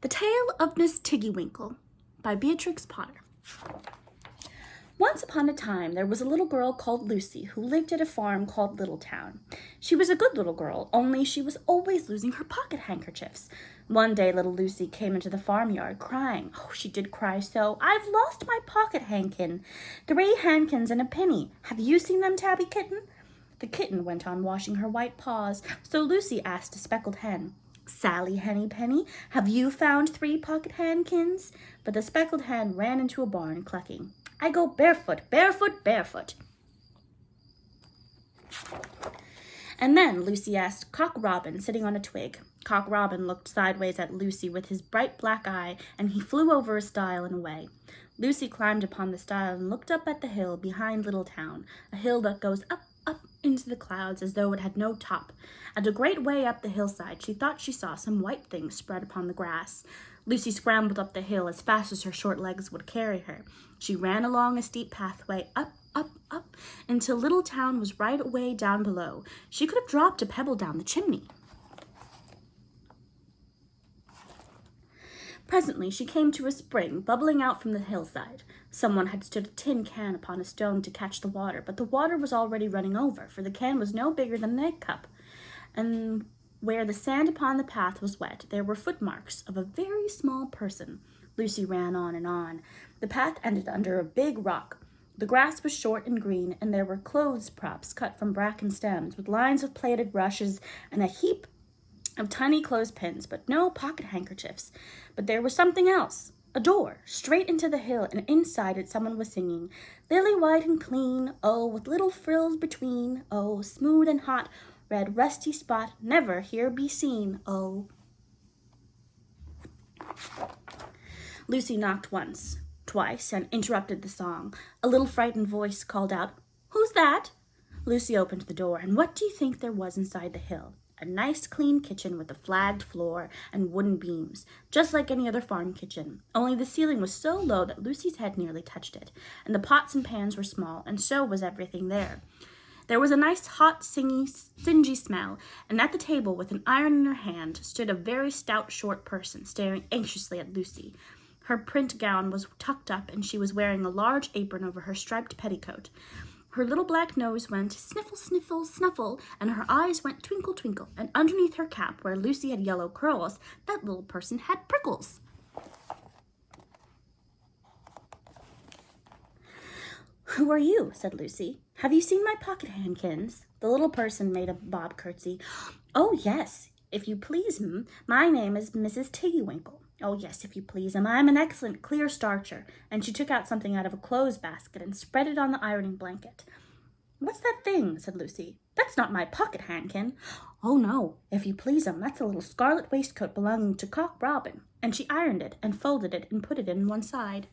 The Tale of Miss Tiggy-Winkle by Beatrix Potter. Once upon a time, there was a little girl called Lucy who lived at a farm called Littletown. She was a good little girl, only she was always losing her pocket handkerchiefs. One day, little Lucy came into the farmyard crying. Oh, she did cry so. "I've lost my pocket handkin. 3 handkins and a penny. Have you seen them, Tabby Kitten?" The kitten went on washing her white paws, so Lucy asked a speckled hen, "Sally Henny Penny, have you found 3 pocket handkins?" But the speckled hen ran into a barn, clucking, "I go barefoot, barefoot, barefoot." And then Lucy asked Cock Robin, sitting on a twig. Cock Robin looked sideways at Lucy with his bright black eye, and he flew over a stile and away. Lucy climbed upon the stile and looked up at the hill behind Littletown, a hill that goes up into the clouds as though it had no top. At a great way up the hillside, she thought she saw some white things spread upon the grass. Lucy scrambled up the hill as fast as her short legs would carry her. She ran along a steep pathway, up, until Littletown was right away down below. She could have dropped a pebble down the chimney. Presently she came to a spring bubbling out from the hillside. Someone had stood a tin can upon a stone to catch the water, but the water was already running over, for the can was no bigger than an egg cup. And where the sand upon the path was wet, there were footmarks of a very small person. Lucy ran on and on. The path ended under a big rock. The grass was short and green, and there were clothes props cut from bracken stems, with lines of plaited rushes and a heap of tiny clothespins, but no pocket handkerchiefs. But there was something else. A door, straight into the hill, and inside it someone was singing, "Lily white and clean, oh, with little frills between, oh, smooth and hot, red rusty spot, never here be seen, oh." Lucy knocked once, twice, and interrupted the song. A little frightened voice called out, "Who's that?" Lucy opened the door, and what do you think there was inside the hill? A nice clean kitchen with a flagged floor and wooden beams, just like any other farm kitchen, only the ceiling was so low that Lucy's head nearly touched it, and the pots and pans were small, and so was everything there. There was a nice hot, singy smell, and at the table with an iron in her hand stood a very stout, short person, staring anxiously at Lucy. Her print gown was tucked up, and she was wearing a large apron over her striped petticoat. Her little black nose went sniffle, sniffle, snuffle, and her eyes went twinkle, twinkle, and underneath her cap, where Lucy had yellow curls, that little person had prickles. "Who are you?" said Lucy. "Have you seen my pocket handkins?" The little person made a bob curtsy. "Oh, yes, if you please, my name is Mrs. Tiggy-Winkle." "Oh, yes, if you please, I'm an excellent clear starcher." And she took out something out of a clothes basket and spread it on the ironing blanket. "What's that thing?" said Lucy. "That's not my pocket handkin." "Oh, no, if you please, that's a little scarlet waistcoat belonging to Cock Robin." And she ironed it and folded it and put it in one side.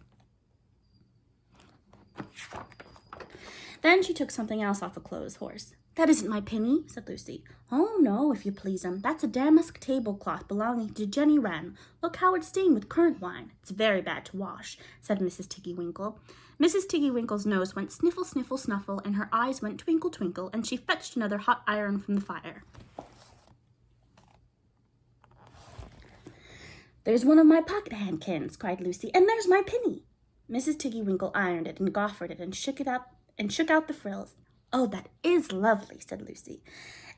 Then she took something else off a clothes horse. "That isn't my penny," said Lucy. "Oh, no, if you please, that's a damask tablecloth belonging to Jenny Wren. Look how it's stained with currant wine. It's very bad to wash," said Mrs. Tiggy-Winkle. Mrs. Tiggy-Winkle's nose went sniffle, sniffle, snuffle, and her eyes went twinkle, twinkle, and she fetched another hot iron from the fire. "There's one of my pocket handkins," cried Lucy, "and there's my penny." Mrs. Tiggy-Winkle ironed it and goffered it and shook out the frills. "Oh, that is lovely," said Lucy.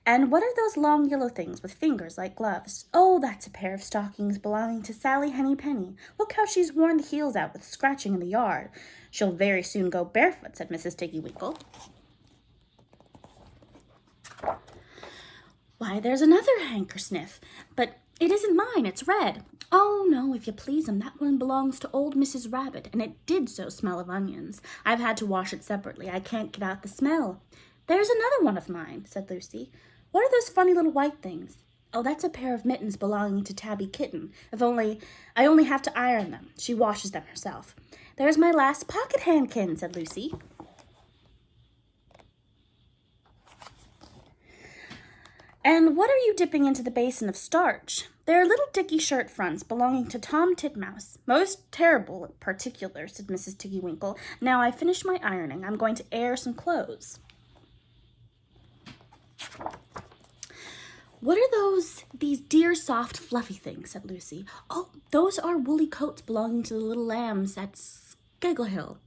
"And what are those long yellow things with fingers like gloves?" "Oh, that's a pair of stockings belonging to Sally Henny Penny. Look how she's worn the heels out with scratching in the yard." "She'll very soon go barefoot," said Mrs. Tiggy-Winkle. "Why, there's another hankersniff, but it isn't mine, it's red." "Oh, no, if you please, that one belongs to old Mrs. Rabbit, and it did so smell of onions. I've had to wash it separately. I can't get out the smell." "There's another one of mine," said Lucy. "What are those funny little white things?" "Oh, that's a pair of mittens belonging to Tabby Kitten. I only have to iron them. She washes them herself." "There's my last pocket handkin," said Lucy. "And what are you dipping into the basin of starch?" "They're little dicky shirt fronts belonging to Tom Titmouse. Most terrible particular," said Mrs. Tiggy-Winkle. "Now I've finished my ironing. I'm going to air some clothes." "What are these dear, soft, fluffy things?" said Lucy. "Oh, those are woolly coats belonging to the little lambs at Skeggle-Hill."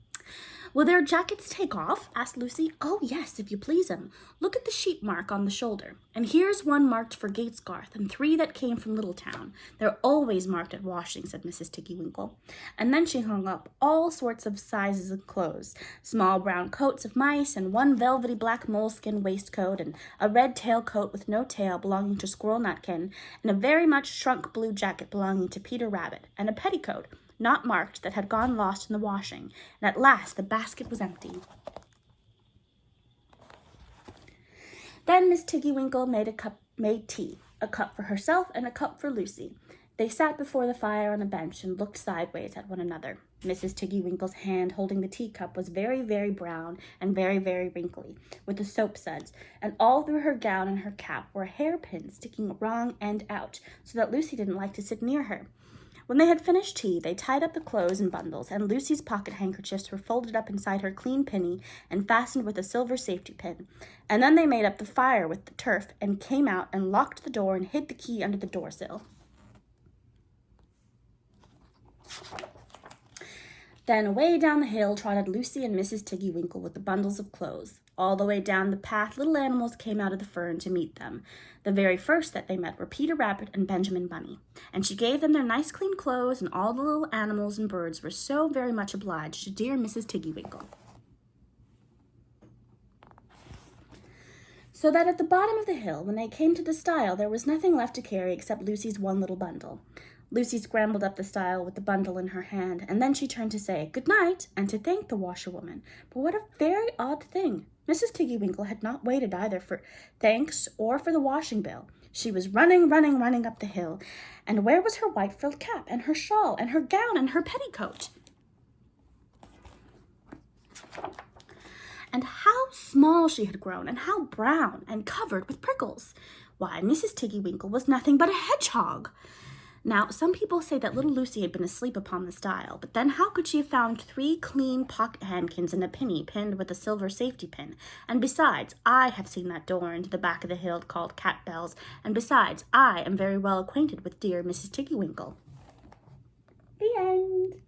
"Will their jackets take off?" asked Lucy. "Oh, yes, if you please 'em. Look at the sheep mark on the shoulder. And here's one marked for Gatesgarth, and 3 that came from Littletown. They're always marked at washing," said Mrs. Tiggy-Winkle. And then she hung up all sorts of sizes of clothes, small brown coats of mice, and one velvety black moleskin waistcoat, and a red tail coat with no tail belonging to Squirrel Nutkin, and a very much shrunk blue jacket belonging to Peter Rabbit, and a petticoat, not marked, that had gone lost in the washing, and at last the basket was empty. Then Miss Tiggy-Winkle made tea, a cup for herself and a cup for Lucy. They sat before the fire on a bench and looked sideways at one another. Mrs. Tiggy-Winkle's hand holding the teacup was very, very brown and very, very wrinkly, with the soap suds, and all through her gown and her cap were hairpins sticking wrong end out, so that Lucy didn't like to sit near her. When they had finished tea, they tied up the clothes in bundles, and Lucy's pocket handkerchiefs were folded up inside her clean pinny and fastened with a silver safety pin. And then they made up the fire with the turf and came out and locked the door and hid the key under the doorsill. Then away down the hill trotted Lucy and Mrs. Tiggy-Winkle with the bundles of clothes. All the way down the path, little animals came out of the fern to meet them. The very first that they met were Peter Rabbit and Benjamin Bunny, and she gave them their nice clean clothes, and all the little animals and birds were so very much obliged to dear Mrs. Tiggy-Winkle. So that at the bottom of the hill, when they came to the stile, there was nothing left to carry except Lucy's one little bundle. Lucy scrambled up the stile with the bundle in her hand, and then she turned to say good night and to thank the washerwoman. But what a very odd thing! Mrs. Tiggy-Winkle had not waited either for thanks or for the washing bill. She was running up the hill, and where was her white frilled cap and her shawl and her gown and her petticoat? And how small she had grown, and how brown and covered with prickles! Why, Mrs. Tiggy-Winkle was nothing but a hedgehog! Now, some people say that little Lucy had been asleep upon the stile, but then how could she have found 3 clean pocket handkins and a penny pinned with a silver safety pin? And besides, I have seen that door into the back of the hill called Cat Bell's, and besides, I am very well acquainted with dear Mrs. Tiggy-Winkle. The end.